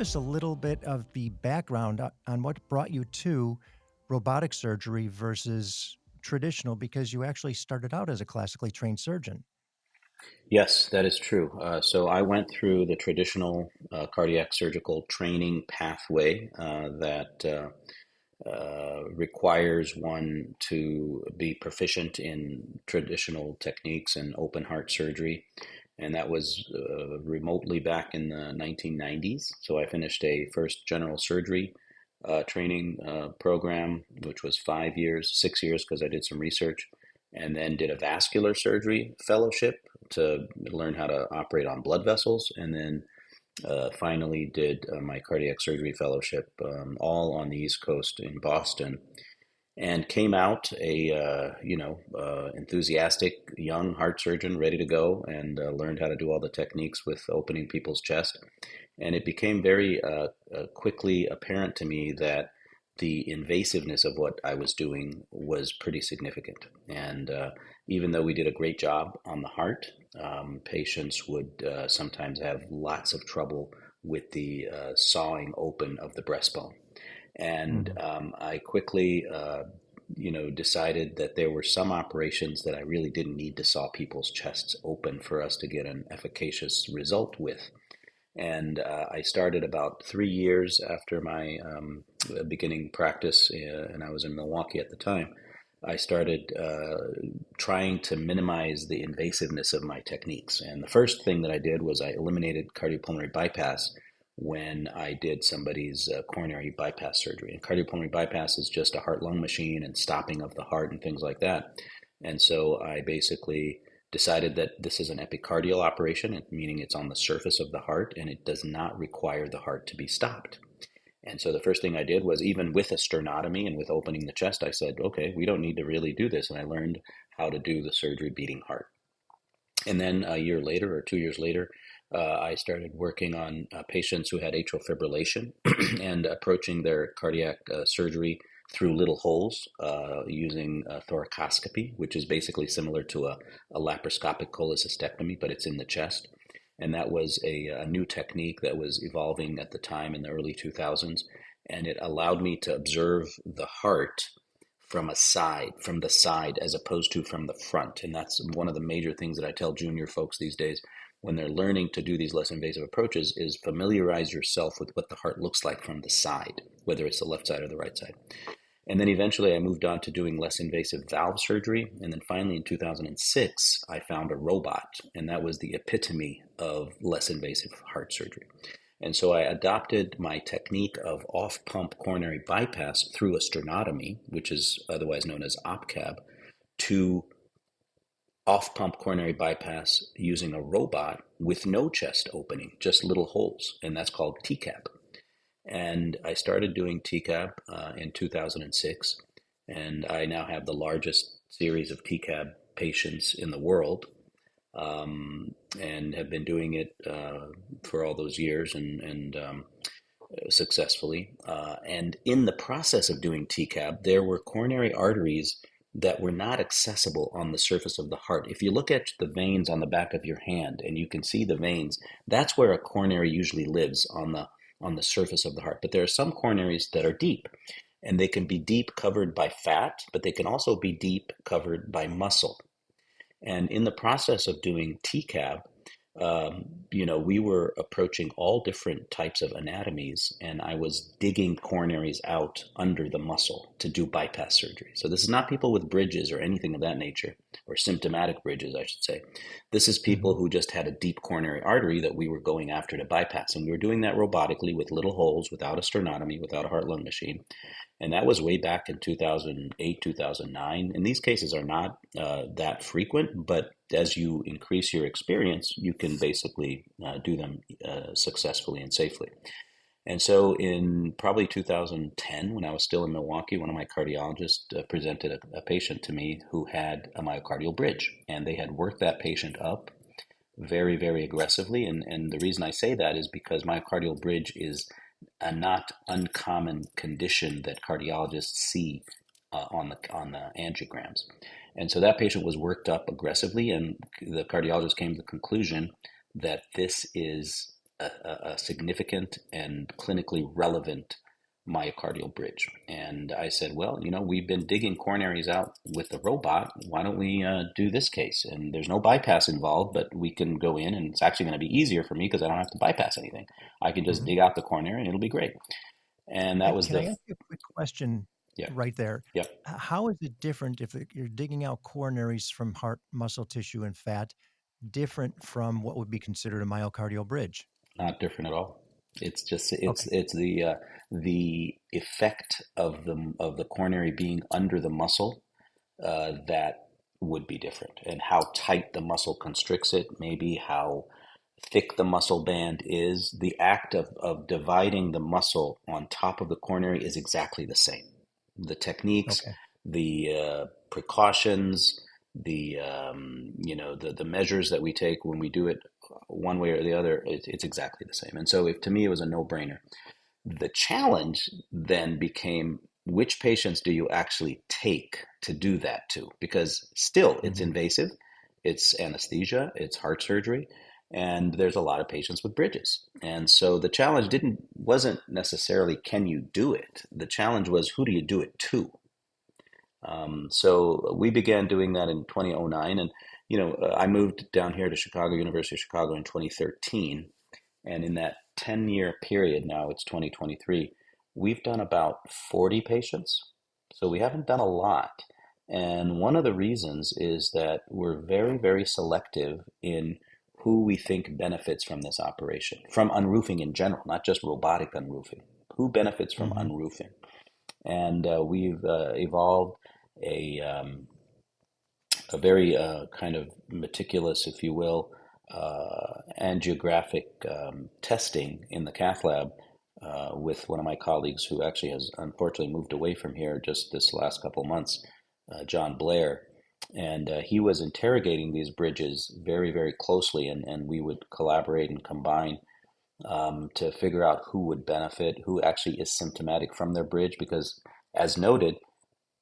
us a little bit of the background on what brought you to robotic surgery versus traditional, because you actually started out as a classically trained surgeon. Yes, that is true. So I went through the traditional cardiac surgical training pathway that requires one to be proficient in traditional techniques and open heart surgery. And that was remotely back in the 1990s. So I finished a first general surgery training program, which was 5 years, 6 years, because I did some research, and then did a vascular surgery fellowship to learn how to operate on blood vessels, and then finally did my cardiac surgery fellowship, all on the East Coast in Boston, and came out a enthusiastic young heart surgeon ready to go, and learned how to do all the techniques with opening people's chest. And it became very quickly apparent to me that the invasiveness of what I was doing was pretty significant. And even though we did a great job on the heart, patients would sometimes have lots of trouble with the sawing open of the breastbone. And Mhm. I quickly, decided that there were some operations that I really didn't need to saw people's chests open for us to get an efficacious result with. And I started about 3 years after my beginning practice, and I was in Milwaukee at the time. I started trying to minimize the invasiveness of my techniques. And the first thing that I did was I eliminated cardiopulmonary bypass when I did somebody's coronary bypass surgery. And cardiopulmonary bypass is just a heart lung machine and stopping of the heart and things like that. And so I basically decided that this is an epicardial operation, meaning it's on the surface of the heart and it does not require the heart to be stopped. And so the first thing I did was, even with a sternotomy and with opening the chest, I said, okay, we don't need to really do this. And I learned how to do the surgery beating heart. And then a year later or 2 years later, I started working on patients who had atrial fibrillation and approaching their cardiac surgery through little holes using thoracoscopy, which is basically similar to a laparoscopic cholecystectomy, but it's in the chest. And that was a new technique that was evolving at the time in the early 2000s. And it allowed me to observe the heart from the side, as opposed to from the front. And that's one of the major things that I tell junior folks these days when they're learning to do these less invasive approaches is familiarize yourself with what the heart looks like from the side, whether it's the left side or the right side. And then eventually I moved on to doing less invasive valve surgery. And then finally in 2006, I found a robot, and that was the epitome of less invasive heart surgery. And so I adopted my technique of off pump coronary bypass through a sternotomy, which is otherwise known as OPCAB, to off pump coronary bypass using a robot with no chest opening, just little holes. And that's called TCAB. And I started doing TCAB in 2006. And I now have the largest series of TCAB patients in the world, and have been doing it for all those years, and successfully. And in the process of doing TCAB, there were coronary arteries that were not accessible on the surface of the heart. If you look at the veins on the back of your hand and you can see the veins, that's where a coronary usually lives, on the surface of the heart. But there are some coronaries that are deep, and they can be deep covered by fat, but they can also be deep covered by muscle. And in the process of doing TCAB, we were approaching all different types of anatomies, and I was digging coronaries out under the muscle to do bypass surgery. So this is not people with bridges or anything of that nature, or symptomatic bridges, I should say. This is people Mhm. who just had a deep coronary artery that we were going after to bypass. And we were doing that robotically with little holes, without a sternotomy, without a heart-lung machine. And that was way back in 2008, 2009. And these cases are not that frequent, but as you increase your experience, you can basically do them successfully and safely. And so in probably 2010, when I was still in Milwaukee, one of my cardiologists presented a patient to me who had a myocardial bridge. And they had worked that patient up very, very aggressively. And the reason I say that is because myocardial bridge is a not uncommon condition that cardiologists see on the angiograms. And so that patient was worked up aggressively, and the cardiologist came to the conclusion that this is a significant and clinically relevant myocardial bridge. And I said, well, we've been digging coronaries out with the robot. Why don't we do this case? And there's no bypass involved, but we can go in, and it's actually going to be easier for me because I don't have to bypass anything. I can just Mhm. dig out the coronary and it'll be great. And that was Can I the, ask you a quick question yeah, right there? yeah, How is it different if you're digging out coronaries from heart, muscle tissue, and fat, different from what would be considered a myocardial bridge? not different at all. It's just, Okay. it's the effect of the coronary being under the muscle that would be different, and how tight the muscle constricts it, maybe how thick the muscle band is. The act of dividing the muscle on top of the coronary is exactly the same. The techniques, Okay. the precautions, the measures that we take when we do it one way or the other, it's exactly the same. And so, if to me, it was a no-brainer. The challenge then became, which patients do you actually take to do that to? Because still, it's Hmm. invasive, it's anesthesia, it's heart surgery, and there's a lot of patients with bridges. And so the challenge didn't wasn't necessarily can you do it. The challenge was, who do you do it to? So we began doing that in 2009, and I moved down here to Chicago, University of Chicago, in 2013. And in that 10-year period, now it's 2023, we've done about 40 patients. So we haven't done a lot. And one of the reasons is that we're very, very selective in who we think benefits from this operation, from unroofing in general, not just robotic unroofing. Who benefits from Hmm. unroofing? And we've evolved a, um, a very kind of meticulous, if you will, angiographic testing in the cath lab with one of my colleagues who actually has unfortunately moved away from here just this last couple of months, John Blair. And he was interrogating these bridges very, very closely, and we would collaborate and combine to figure out who would benefit, who actually is symptomatic from their bridge, because as noted,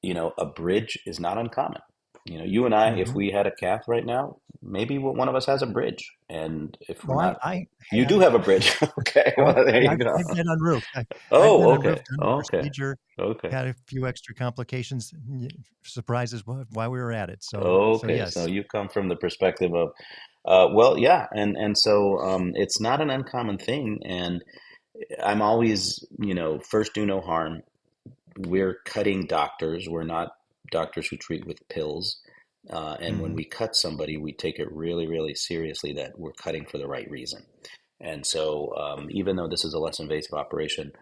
a bridge is not uncommon. You and I, if Hmm. we had a cath right now, maybe one of us has a bridge. And if we're Well, not, I you do had, have a bridge. Okay. oh, Well, there yeah, you go. I've been unroofed. I've been Oh, okay. unroofed, done the Okay. procedure, Okay. had a few extra complications, surprises while we were at it. So Okay. So yes. you come from the perspective of, well, yeah. And so it's not an uncommon thing. And I'm always, first do no harm. We're cutting doctors. We're not doctors who treat with pills. And when Hmm. we cut somebody, we take it really, really seriously that we're cutting for the right reason. And so, even though this is a less invasive operation,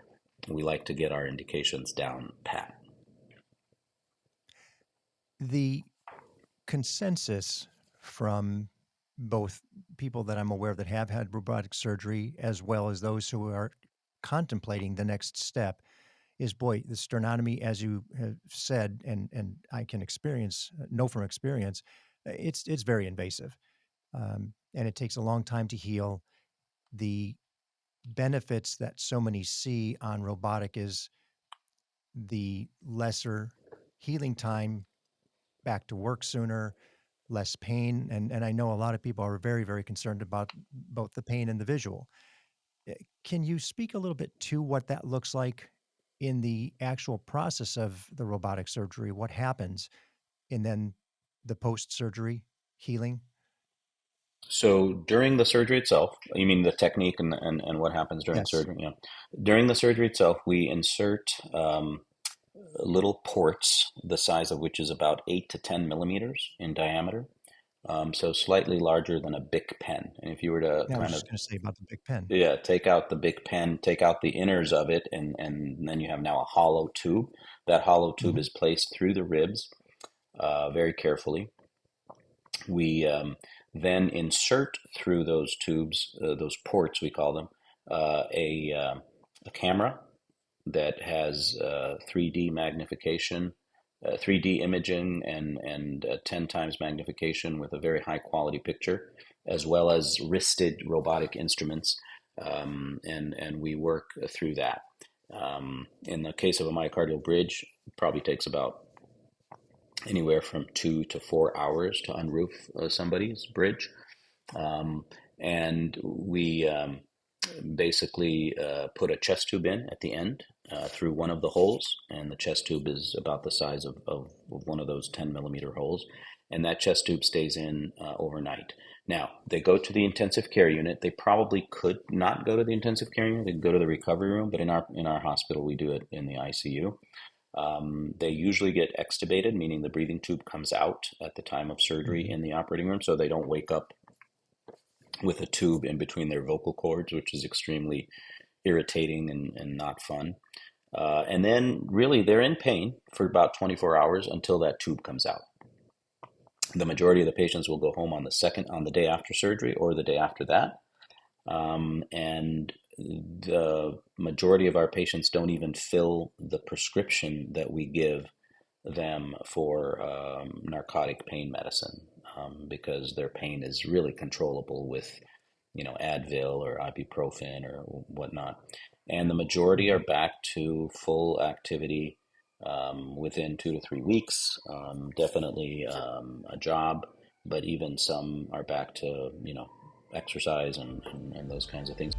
we like to get our indications down pat. The consensus from both people that I'm aware of that have had robotic surgery, as well as those who are contemplating the next step, is, boy, the sternotomy, as you have said, and I can know from experience, it's very invasive, and it takes a long time to heal. The benefits that so many see on robotic is the lesser healing time, back to work sooner, less pain, and I know a lot of people are very, very concerned about both the pain and the visual. Can you speak a little bit to what that looks like in the actual process of the robotic surgery? What happens, and then the post-surgery healing? So during the surgery itself, you mean the technique and what happens during Yes. surgery? Yeah. During the surgery itself, we insert little ports, the size of which is about 8 to 10 millimeters in diameter. So slightly larger than a Bic pen. And if you were to Yeah, I was kind of, just going to say about the big pen. yeah, take out the Bic pen, take out the inners of it, and then you have now a hollow tube. That hollow tube Hmm. is placed through the ribs very carefully. We then insert through those tubes, those ports, we call them, a camera that has 3D magnification, 3D imaging, and 10 times magnification with a very high quality picture, as well as wristed robotic instruments. And we work through that. In the case of a myocardial bridge, it probably takes about anywhere from 2 to 4 hours to unroof somebody's bridge. Um, and we basically put a chest tube in at the end through one of the holes, and the chest tube is about the size of one of those 10 millimeter holes, and that chest tube stays in overnight. Now, they go to the intensive care unit. They probably could not go to the intensive care unit. They could go to the recovery room, but in our hospital, we do it in the ICU. They usually get extubated, meaning the breathing tube comes out at the time of surgery Hmm. in the operating room, so they don't wake up with a tube in between their vocal cords, which is extremely irritating and not fun. And then really they're in pain for about 24 hours until that tube comes out. The majority of the patients will go home on the day after surgery or the day after that. And the majority of our patients don't even fill the prescription that we give them for narcotic pain medicine, because their pain is really controllable with, Advil or ibuprofen or whatnot. And the majority are Hmm. back to full activity within 2 to 3 weeks. Definitely a job, but even some are back to, exercise and those kinds of things.